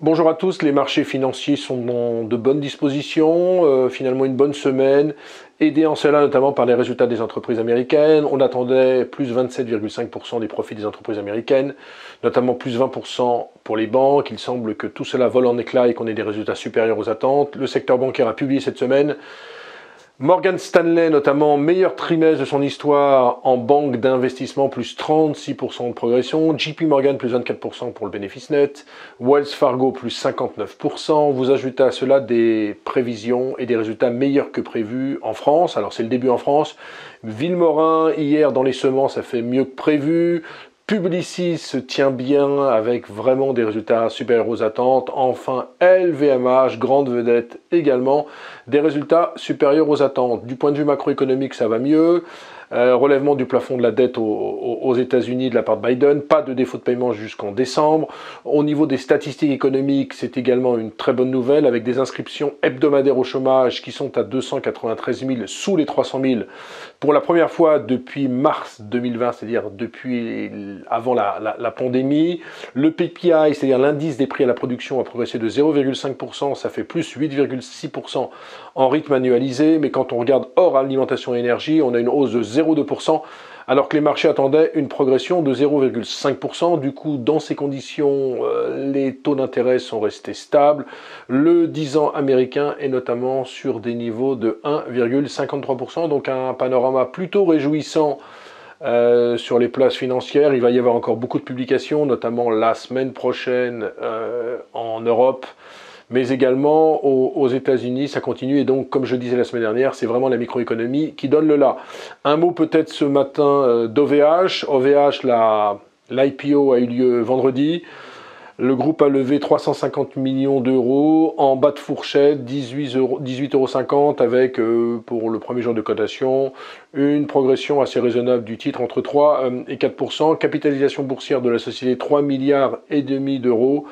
Bonjour à tous, les marchés financiers sont dans de bonnes dispositions, finalement une bonne semaine, aidés en cela notamment par les résultats des entreprises américaines. On attendait plus 27,5% des profits des entreprises américaines, notamment plus 20% pour les banques. Il semble que tout cela vole en éclats et qu'on ait des résultats supérieurs aux attentes. Le secteur bancaire a publié cette semaine. Morgan Stanley, notamment, meilleur trimestre de son histoire en banque d'investissement, plus 36% de progression. JP Morgan, plus 24% pour le bénéfice net. Wells Fargo, plus 59%. Vous ajoutez à cela des prévisions et des résultats meilleurs que prévus en France. Alors, c'est le début en France. Villemorin, hier, dans les semences, a fait mieux que prévu. Publicis se tient bien avec vraiment des résultats supérieurs aux attentes. Enfin, LVMH, grande vedette également, des résultats supérieurs aux attentes. Du point de vue macroéconomique, ça va mieux. Relèvement du plafond de la dette aux États-Unis de la part de Biden, pas de défaut de paiement jusqu'en décembre. Au niveau des statistiques économiques, c'est également une très bonne nouvelle avec des inscriptions hebdomadaires au chômage qui sont à 293 000 sous les 300 000 pour la première fois depuis mars 2020, c'est-à-dire depuis avant la pandémie. Le PPI, c'est-à-dire l'indice des prix à la production, a progressé de 0,5%, ça fait plus 8,6% en rythme annualisé, mais quand on regarde hors alimentation et énergie, on a une hausse de 0,2%, alors que les marchés attendaient une progression de 0,5%. Du coup, dans ces conditions, les taux d'intérêt sont restés stables. Le 10 ans américain est notamment sur des niveaux de 1,53%, donc un panorama plutôt réjouissant sur les places financières. Il va y avoir encore beaucoup de publications, notamment la semaine prochaine en Europe, mais également aux États-Unis, ça continue. Et donc, comme je disais la semaine dernière, c'est vraiment la microéconomie qui donne le là. Un mot peut-être ce matin d'OVH. OVH, l'IPO a eu lieu vendredi. Le groupe a levé 350 millions d'euros en bas de fourchette, 18,50 € avec, pour le premier jour de cotation, une progression assez raisonnable du titre entre 3 et 4%. Capitalisation boursière de la société, 3,5 milliards d'euros.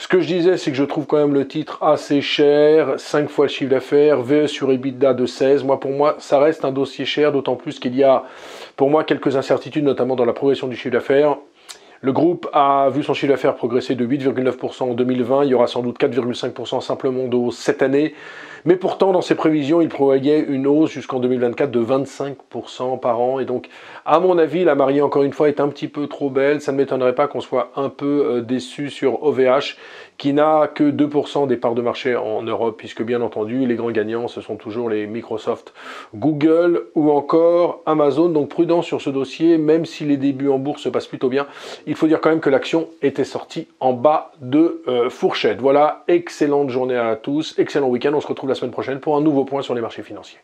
Ce que je disais, c'est que je trouve quand même le titre assez cher, 5 fois le chiffre d'affaires, VE sur EBITDA de 16. Pour moi, ça reste un dossier cher, d'autant plus qu'il y a, pour moi, quelques incertitudes, notamment dans la progression du chiffre d'affaires. Le groupe a vu son chiffre d'affaires progresser de 8,9% en 2020. Il y aura sans doute 4,5% simplement de hausse cette année. Mais pourtant, dans ses prévisions, il prévoyait une hausse jusqu'en 2024 de 25% par an. Et donc, à mon avis, la mariée, encore une fois, est un petit peu trop belle. Ça ne m'étonnerait pas qu'on soit un peu déçu sur OVH, qui n'a que 2% des parts de marché en Europe, puisque bien entendu, les grands gagnants, ce sont toujours les Microsoft, Google ou encore Amazon. Donc prudent sur ce dossier, même si les débuts en bourse se passent plutôt bien. Il faut dire quand même que l'action était sortie en bas de fourchette. Voilà, excellente journée à tous, excellent week-end. On se retrouve la semaine prochaine pour un nouveau point sur les marchés financiers.